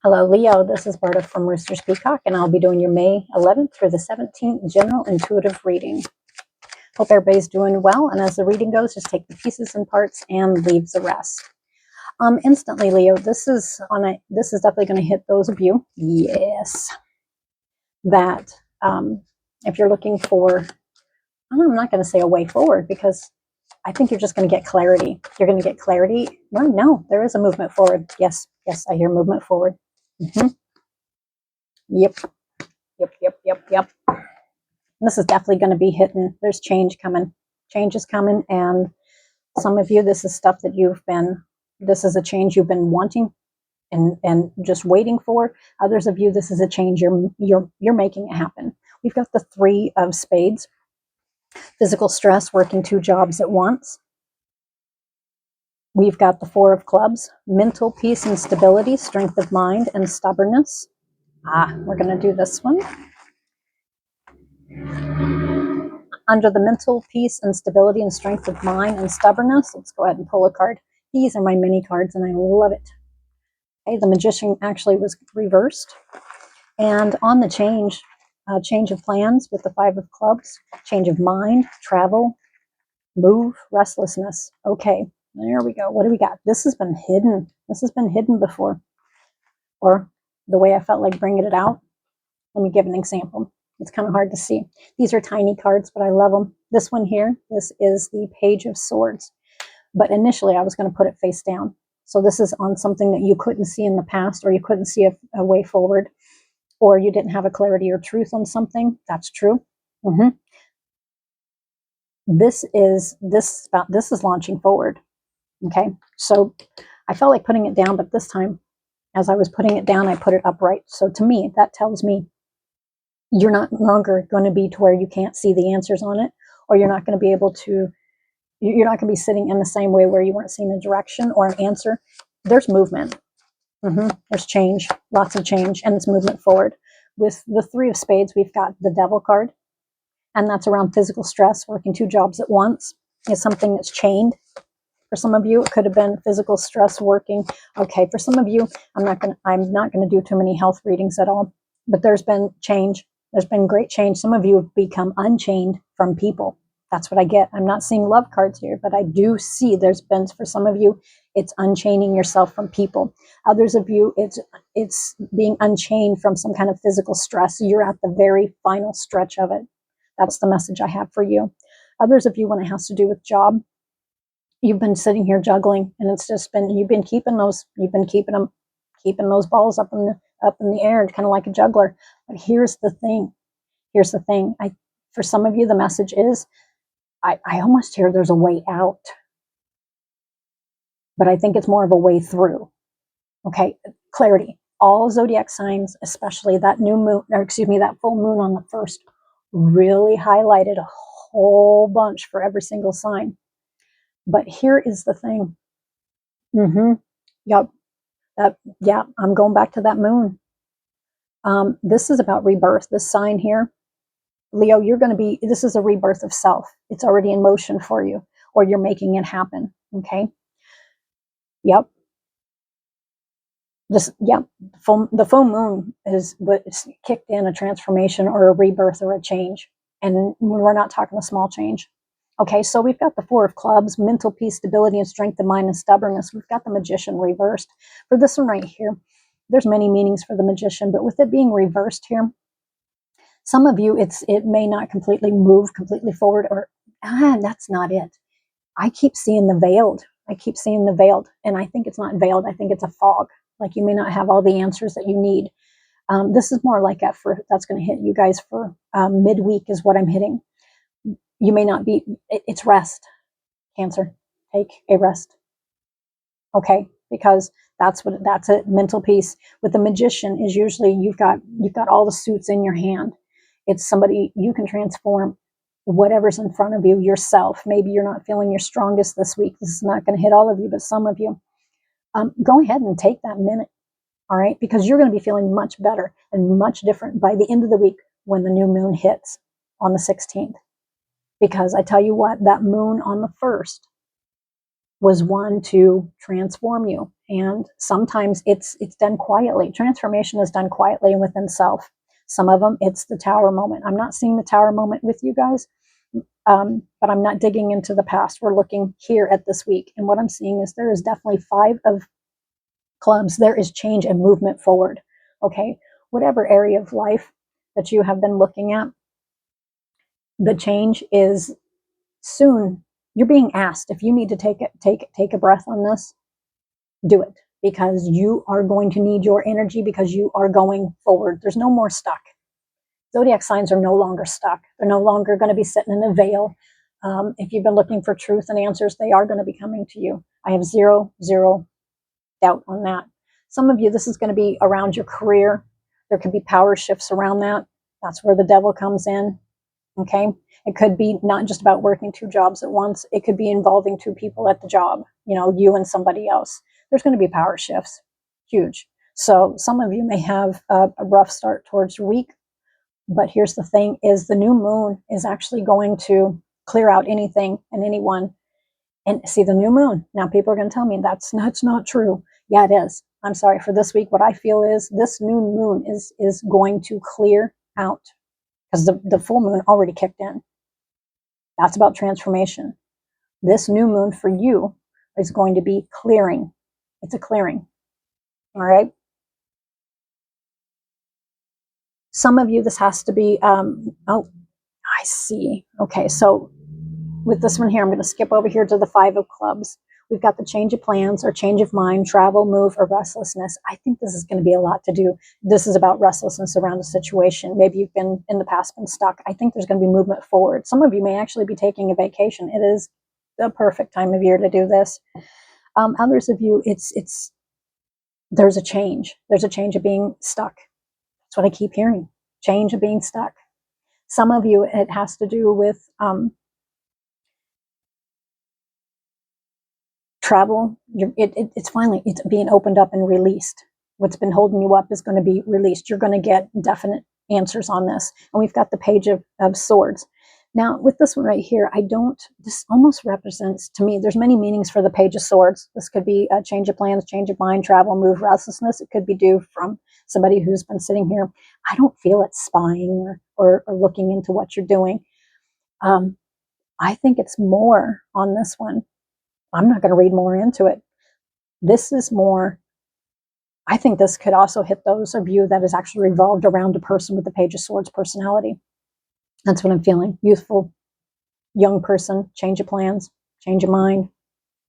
Hello, Leo. This is Berta from Roosters, Peacock, and I'll be doing your May 11th through the 17th general intuitive reading. Hope everybody's doing well, and as the reading goes, just take the pieces and parts and leave the rest. Instantly, Leo, this is definitely going to hit those of you, yes, that if you're looking for, I'm not going to say a way forward because I think you're just going to get clarity. You're going to get clarity. Well, no, there is a movement forward. Yes, I hear movement forward. Yep. This is definitely going to be hitting. There's change coming. Change is coming, and some of you, this is stuff that this is a change you've been wanting and just waiting for. Others of you, this is a change you're making it happen. We've got the 3 of Spades. Physical stress, working 2 jobs at once. We've got the 4 of Clubs. Mental peace and stability, strength of mind and stubbornness. We're going to do this one. Under the mental peace and stability and strength of mind and stubbornness, let's go ahead and pull a card. These are my mini cards, and I love it. Okay, the Magician actually was reversed. And on the change of plans with the 5 of Clubs, change of mind, travel, move, restlessness. Okay, there we go. What do we got? This has been hidden. This has been hidden before. Or the way I felt like bringing it out. Let me give an example. It's kind of hard to see. These are tiny cards, but I love them. This one here, this is the Page of Swords. But initially, I was going to put it face down. So this is on something that you couldn't see in the past, or you couldn't see a way forward, or you didn't have a clarity or truth on something. That's true. This is launching forward. Okay, so I felt like putting it down, but this time, as I was putting it down, I put it upright. So to me, that tells me you're not longer going to be to where you can't see the answers on it, or you're not going to be able to, you're not going to be sitting in the same way where you weren't seeing a direction or an answer. There's movement. There's change, lots of change, and it's movement forward. With the 3 of Spades, we've got the Devil card, and that's around physical stress, working 2 jobs at once. It's something that's chained. For some of you, it could have been physical stress working. Okay, for some of you, I'm not going to do too many health readings at all, but there's been change. There's been great change. Some of you have become unchained from people. That's what I get. I'm not seeing love cards here, but I do see there's been, for some of you, it's unchaining yourself from people. Others of you, it's being unchained from some kind of physical stress. You're at the very final stretch of it. That's the message I have for you. Others of you, when it has to do with job, you've been sitting here juggling, and it's just been, you've been keeping those balls up in the air, kind of like a juggler. But here's the thing. For some of you, the message is, I almost hear there's a way out, but I think it's more of a way through. Okay, clarity. All zodiac signs, especially that new moon, or excuse me, that full moon on the 1st, really highlighted a whole bunch for every single sign. But here is the thing. Yep. I'm going back to that moon. This is about rebirth. This sign here, Leo, this is a rebirth of self. It's already in motion for you, or you're making it happen. Okay. Yep. The full moon is what's kicked in a transformation or a rebirth or a change. And we're not talking a small change. Okay, so we've got the 4 of Clubs, mental peace, stability, and strength of mind and stubbornness. We've got the Magician reversed. For this one right here, there's many meanings for the Magician, but with it being reversed here, some of you, it may not completely move completely forward, or that's not it. I keep seeing the veiled. And I think it's not veiled. I think it's a fog. Like you may not have all the answers that you need. This is more like that's going to hit you guys for midweek is what I'm hitting. You may not be, it's rest. Cancer, take a rest. Okay, because that's it. Mental peace with the Magician is usually you've got all the suits in your hand. It's somebody you can transform whatever's in front of you yourself. Maybe you're not feeling your strongest this week. This is not going to hit all of you, but some of you. Go ahead and take that minute, all right? Because you're going to be feeling much better and much different by the end of the week when the new moon hits on the 16th. Because I tell you what, that moon on the 1st was one to transform you And sometimes it's done quietly. Transformation is done quietly and within self. Some of them, it's the tower moment. I'm not seeing the tower moment with you guys, but I'm not digging into the past. We're looking here at this week. And what I'm seeing is there is definitely 5 of clubs. There is change and movement forward. Okay. Whatever area of life that you have been looking at, the change is soon. You're being asked if you need to take a breath on this, do it, because you are going to need your energy, because you are going forward. There's no more stuck. Zodiac signs are no longer stuck. They're no longer going to be sitting in a veil. If you've been looking for truth and answers, they are going to be coming to you. I have zero doubt on that. Some of you, this is going to be around your career. There could be power shifts around that. That's where the devil comes in. Okay. It could be not just about working 2 jobs at once. It could be involving 2 people at the job, you and somebody else. There's going to be power shifts. Huge. So some of you may have a rough start towards your week, but here's the thing is the new moon is actually going to clear out anything and anyone. And see the new moon. Now people are going to tell me that's not true. Yeah, it is. I'm sorry. For this week, what I feel is this new moon is going to clear out, because the full moon already kicked in. That's about transformation. This new moon for you is going to be clearing. It's a clearing. All right. Some of you, this has to be, oh, I see. Okay. So with this one here, I'm going to skip over here to the 5 of clubs. We've got the change of plans or change of mind, travel, move, or restlessness. I think this is going to be a lot to do. This is about restlessness around a situation. Maybe you've been in the past been stuck. I think there's going to be movement forward. Some of you may actually be taking a vacation. It is the perfect time of year to do this. Others of you, there's a change. There's a change of being stuck. That's what I keep hearing. Change of being stuck. Some of you, it has to do with travel. It's finally, it's being opened up and released. What's been holding you up is going to be released. You're going to get definite answers on this. And we've got the Page of Swords. Now, with this one right here, this almost represents, to me, there's many meanings for the Page of Swords. This could be a change of plans, change of mind, travel, move, restlessness. It could be due from somebody who's been sitting here. I don't feel it spying or looking into what you're doing. I think it's more on this one. I'm not going to read more into it. This is more, I think this could also hit those of you that is actually revolved around a person with the Page of Swords personality. That's what I'm feeling. Youthful, young person, change of plans, change of mind,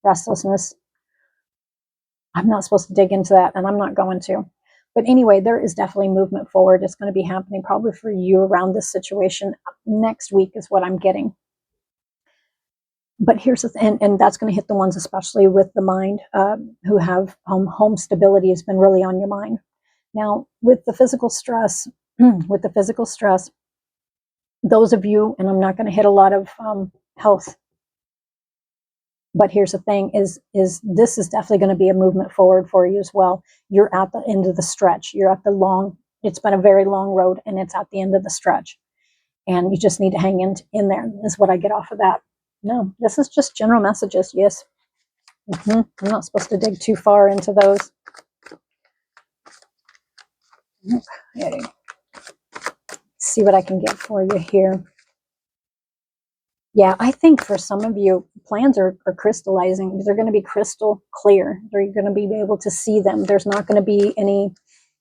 restlessness. I'm not supposed to dig into that, and I'm not going to. But anyway, there is definitely movement forward. It's going to be happening probably for you around this situation. Next week is what I'm getting. But here's the thing, and that's going to hit the ones especially with the mind who have home stability has been really on your mind. Now, with the physical stress, those of you, and I'm not going to hit a lot of health, but here's the thing is this is definitely going to be a movement forward for you as well. You're at the end of the stretch. You're at it's been a very long road, and it's at the end of the stretch. And you just need to hang in there, is what I get off of that. No, this is just general messages. Yes. I'm not supposed to dig too far into those. Okay. See what I can get for you here. Yeah, I think for some of you, plans are crystallizing. They're going to be crystal clear. You're going to be able to see them. There's not going to be any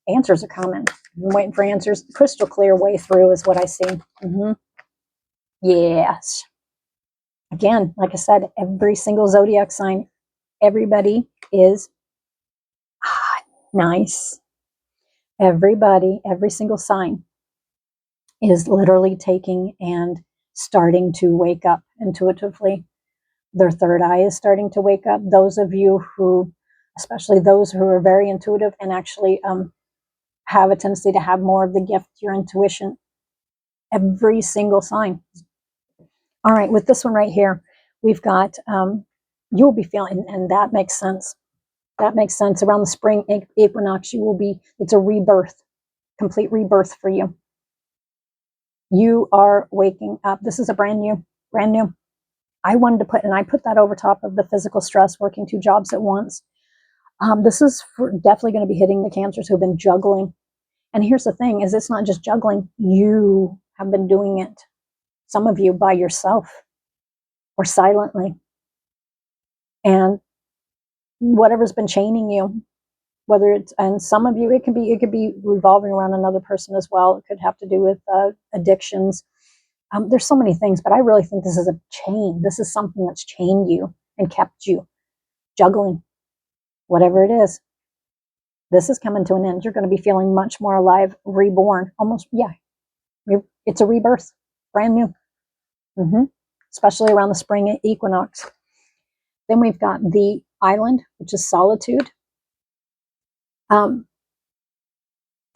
answers are coming. I'm waiting for answers. Crystal clear way through is what I see. Yes. Again, like I said, every single zodiac sign, everybody is nice. Everybody, every single sign is literally taking and starting to wake up intuitively. Their third eye is starting to wake up. Those of you who, especially those who are very intuitive and actually have a tendency to have more of the gift, your intuition, every single sign. All right, with this one right here, we've got, you'll be feeling, and that makes sense. That makes sense. Around the spring equinox, it's a rebirth, complete rebirth for you. You are waking up. This is a brand new. I wanted to put, and I put that over top of the physical stress, working 2 jobs at once. This is definitely going to be hitting the Cancers who've been juggling. And here's the thing, is it's not just juggling. You have been doing it, some of you by yourself or silently. And whatever's been chaining you, whether it's, and some of you, it could be revolving around another person as well. It could have to do with addictions. There's so many things, but I really think this is a chain. This is something that's chained you and kept you juggling, whatever it is. This is coming to an end. You're going to be feeling much more alive, reborn, almost, yeah. It's a rebirth, brand new. Especially around the spring equinox. Then we've got the island, which is solitude.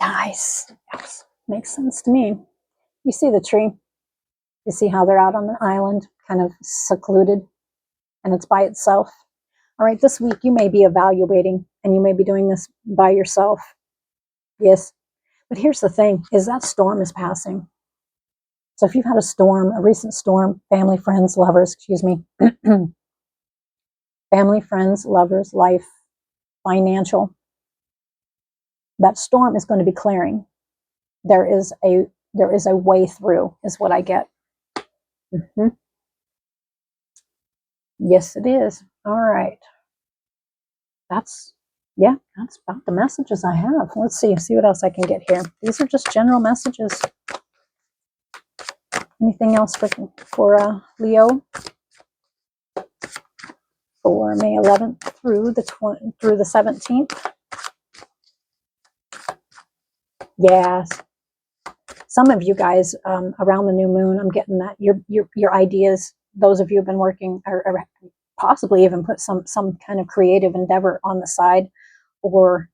Nice. Yes. Makes sense to me. You see the tree. You see how they're out on an island, kind of secluded, and it's by itself. All right, this week you may be evaluating, and you may be doing this by yourself. Yes. But here's the thing, is that storm is passing. So if you've had a storm, a recent storm, family, friends, lovers, excuse me, family, friends, lovers, life, financial, that storm is going to be clearing. There is a way through, is what I get. Yes, it is. All right. That's about the messages I have. Let's see what else I can get here. These are just general messages. Anything else for Leo for May 11th through the 17th? Yes. Some of you guys around the new moon, I'm getting that your ideas. Those of you who've been working or possibly even put some kind of creative endeavor on the side, or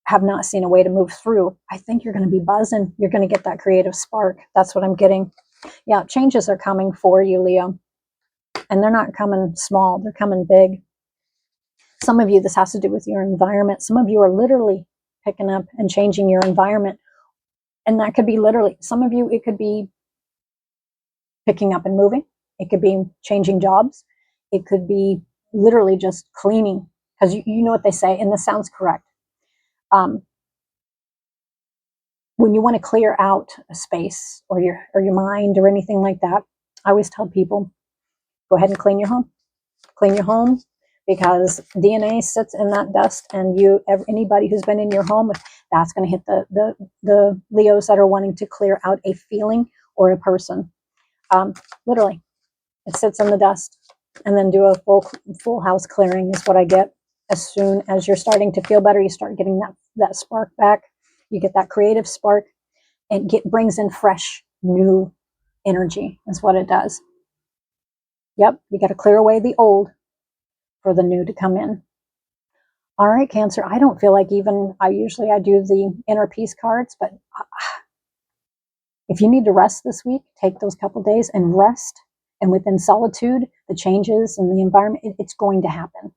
have not seen a way to move through. I think you're going to be buzzing. You're going to get that creative spark. That's what I'm getting. Yeah, changes are coming for you, Leo. And they're not coming small. They're coming big. Some of you, this has to do with your environment. Some of you are literally picking up and changing your environment. And that could be literally, some of you, it could be picking up and moving. It could be changing jobs. It could be literally just cleaning. Because you know what they say, and this sounds correct. When you want to clear out a space or your mind or anything like that, I always tell people, go ahead and clean your home. Clean your home, because DNA sits in that dust, and anybody who's been in your home, that's going to hit the Leos that are wanting to clear out a feeling or a person. Literally, it sits in the dust, and then do a full house clearing is what I get. As soon as you're starting to feel better, you start getting that spark back. You get that creative spark, and brings in fresh, new energy is what it does. Yep, you got to clear away the old for the new to come in. All right, Cancer, I don't feel like usually I do the inner peace cards, but if you need to rest this week, take those couple days and rest. And within solitude, the changes in the environment, it's going to happen.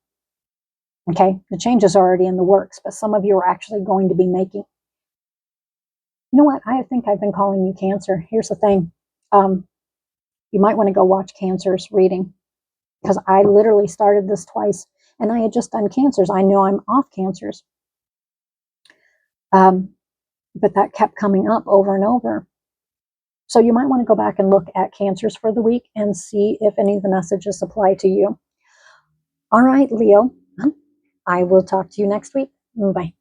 Okay, the changes are already in the works, but some of you are actually going to be making. You know what? I think I've been calling you Cancer. Here's the thing. You might want to go watch Cancer's reading, because I literally started this twice, and I had just done Cancers. I know I'm off Cancers. But that kept coming up over and over. So you might want to go back and look at Cancers for the week and see if any of the messages apply to you. All right, Leo, I will talk to you next week. Bye.